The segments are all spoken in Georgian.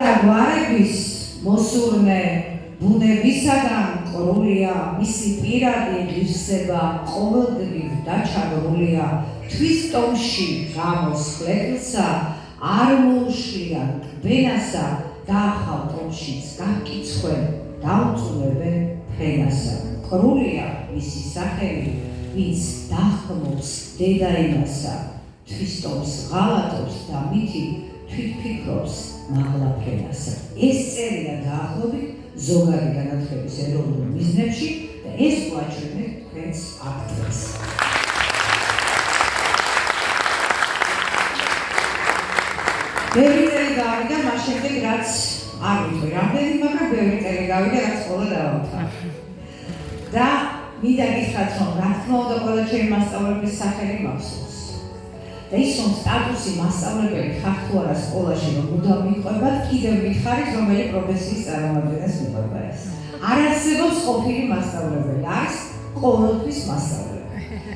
გვარების მოსურნე ბუნებისაგან ყრულია, მისი პირადი ღირსება ყოველდღიურ დაჩაგრულია, თვის ტომში გამოსხლეთილსა არ მოუშლიან ტბენასა, დაახალ ტომშიც გაკიცხვენ, დაუწუნებენ ფრენასა. ყრულია მისი სახელი, ვინც დახმობს დედა ენასა, თვის ტომს ღალატობს და მითი თვითფიქრობს მაღლა ფრენასა. ეს წერია დაახლოებით ზოგადი განათლების ეროვნულ მიზნებში და ეს გვაჩვენეთ თქვენს აქტს. ბევრი წელი გავიდა, მას შემდეგ რაც არ ვიცი რამდენი, მაგრამ ბევრი წელი გავიდა, რაც სკოლა დავამთავრე. და მინდა გითხრათ, რომ რა თქმა უნდა ყველა ჩემი მასწავლებლის სახელი მახსოვს. და ის რომ სტატუსი მასწავლებელი ხარ თუ არა სკოლაში რომ მუდამ მიყვებათ, კიდევ მითხარით, რომელი პროფესიის წარმომადგენელს მიყვება ეს. არ არსებობს ყოფილი მასწავლებელი, არის ყოველთვის მასწავლებელი.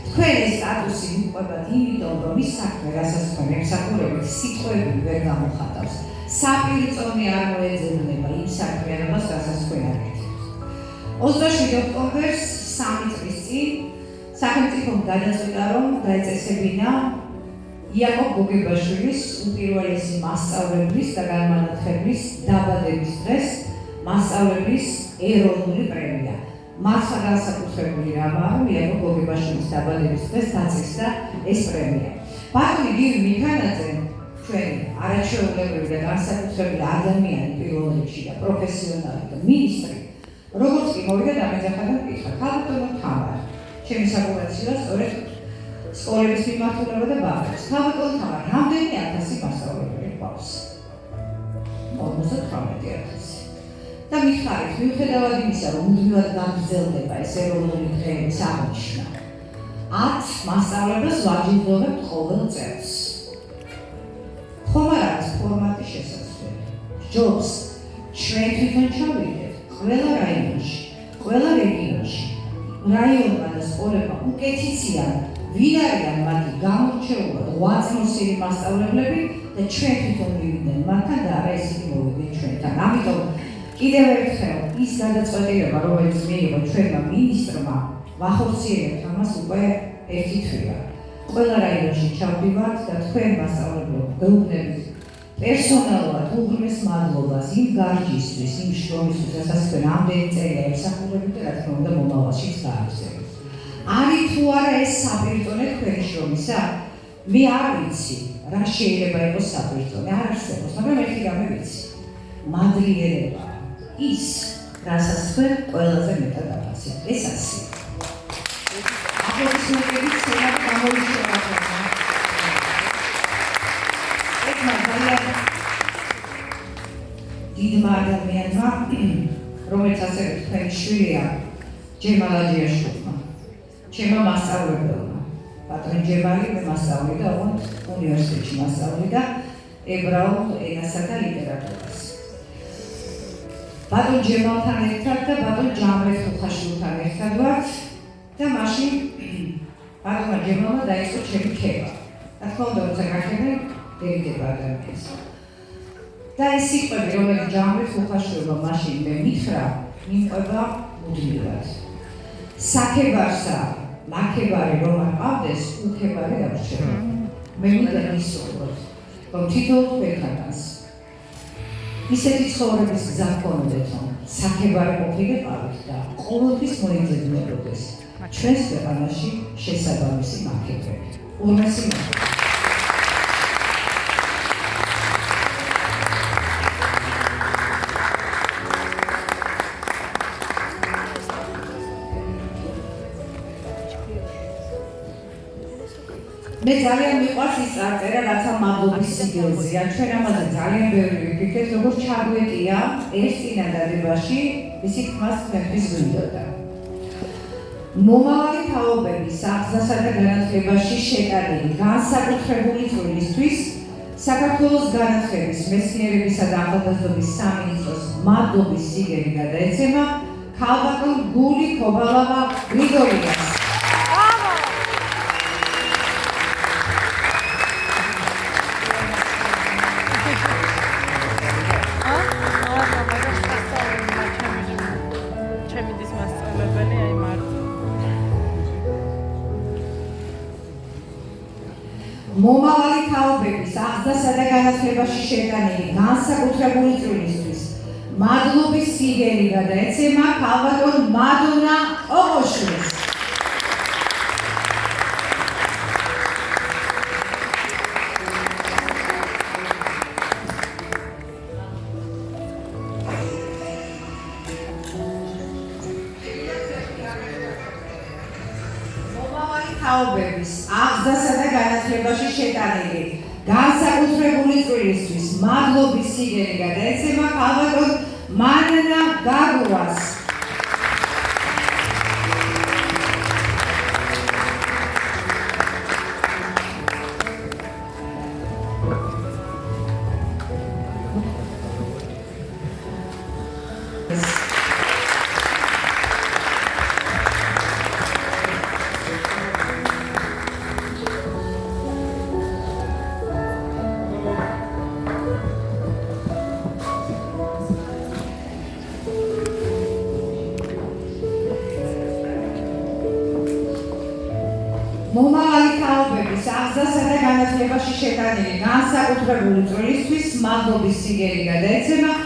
თქვენ ეს სტატუსი მიყვებათ იმიტომ, რომ ის საქმე, რასაც თქვენ ემსახურებით, სიტყვები ვერ გამოხატავს. საპირწონე არ მოეძებნება იმ საქმიანობას, რასაც თქვენ აკეთებთ. 27 ოქტომბერს 3 წლის წინ სახელმწიფომ გადაწყვიტა, რომ დაეწესებინა იაკობ გოგებაშვილის უპირველესი მასწავლებლის და განმანათლების დაბადების დღეს მასწავლებლის ეროვნული პრემია. მასა განსაკუთრებული რამაა, რომ იაკობ გოგებაშვილის დაბადების დღეს დაწესდა ეს პრემია. ბატონი გივი მიქანაძე, ჩვენი არაჩვეულებრივი და განსაკუთრებული ადამიანი პირველ რიგში და პროფესიონალი და მინისტრი, როგორც კი მოვიდა დამეძახა და მკითხა, ქალბატონო თამარ, ჩემი საკურაციოა სწორედ სკოლების მიმართულება და ბაღებს. ქალბატონო თამარ, რამდენი 1000 მასწავლებელი გვაქვს? 58,000. და მიხარით, მიუხედავად იმისა, რომ მუდმივად გაგრძელდება ეს ეროვნული დღეების აღნიშვნა, 10 მასწავლებლს ვაჯილდოვებთ ყოველ წელს. ხომ არ არის ფორმატი შესაძლებელი? ჯობს ჩვენ თვითონ ჩავიდეთ ყველა რაიონში, ყველა რეგიონში, რაიონმა და სკოლებმა უკეთიციან ვინ არიან მათი გამორჩეულად ღვაწლმოსილი მასწავლებლები და ჩვენ თვითონ მივიდნენ მათთან და არა ისინი მოვიდნენ ჩვენთან. ამიტომ კიდევ ერთხელ ის გადაწყვეტილება, რომელიც მიიღო ჩვენმა მინისტრმა, ვახორციელებთ ამას უკვე ერთი თვეა. ყველა რაიონში ჩავდივართ და თქვენ მასწავლებლობ გეუბნებით პერსონალურად უღრმეს მადლობას იმ გარჯისთვის, იმ შრომისთვის, რასაც თქვენ ამდენი წელია ემსახურებით და რა თქმა უნდა მომავალშიც გააგრძელებთ. არის თუ არა ეს საპირწონე თქვენი შრომისა? მე არ ვიცი რა შეიძლება იყოს საპირწონე, არ არსებობს, მაგრამ ერთი რამე ვიცი. მადლიერება ის, რასაც თქვენ ყველაზე მეტად აფასებთ. ეს ასე. აპლოდისმენტებით ცემად გამოიშვა. ეხლა ძალიან დიდმა ადამიანმა, რომელიც ასევე თქვენი შვილია, ჯემალ აჯიაშვილმა, ჩემმა მასწავლებელმა. ბატონი ჯემალი მე მასწავლიდა, ოღონდ უნივერსიტეტში მასწავლიდა ებრაულ ენასა და ლიტერატურას. ბატონ ჯემალთან ერთად და ბატონ ჯამრეთ ხუხაშვილთან ერთად ვართ და მაშინ ბატონმა ჯემალმა დაიწყო ჩემი ქება. რა თქმა უნდა, როცა გახდებენ, დევიდება ადამიანს. და ეს სიტყვები, რომელიც ჯამრეთ ხუხაშვილმა მაშინ მე მითხრა, მიყვება მუდმივად. საქებარსა, ლაქებარი რომ არ ყავდეს, უქებარი დავრჩება. მე მინდა ისურვოთ, რომ თითოეულ ქვეყანას ისეთი ცხოვრების გზა ჰქონდეთ, რომ საქებარი ყოფილიყავით და ყოველთვის მოიძებნებოდეს ჩვენს ქვეყანაში შესაბამისი მაქებები. ურმესი მადლობა. მე ძალიან მიყვარს ის წარწერა, რაცა მადლობის სიგელზეა. ჩვენ ამაზე ძალიან ბევრი ვიფიქრეთ, როგორც ჩაგვეტია ეს წინადადებაში, ისი თქმას თქვენთვის გვინდოდა. მომავალი თაობების აღზრდასა და განათლებაში შეტანილი განსაკუთრებული წვლილისთვის საქართველოს განათლების, მეცნიერებისა და ახალგაზრდობის სამინისტროს მადლობის სიგელი გადაეცემა ქალბატონ გული ქობალავა გრიგორიას. აღზრდასა და განათლებაში შეტანილი განსაკუთრებული წვლილისთვის მადლობის სიგელი გადაეცემა ქალბატონ მადონა ოღოშვილს. თაობების აღზრდასა და განათლებაში შეტანილი განსაკუთრებული წვლილისთვის მადლობის სიგელი გადაეცემა ქალბატონ მარიანა გაგუას. მომავალი თაობების აღზრდასა და განათლებაში შეტანილი განსაკუთრებული წვლილისთვის მადლობის სიგელი გადაეცემა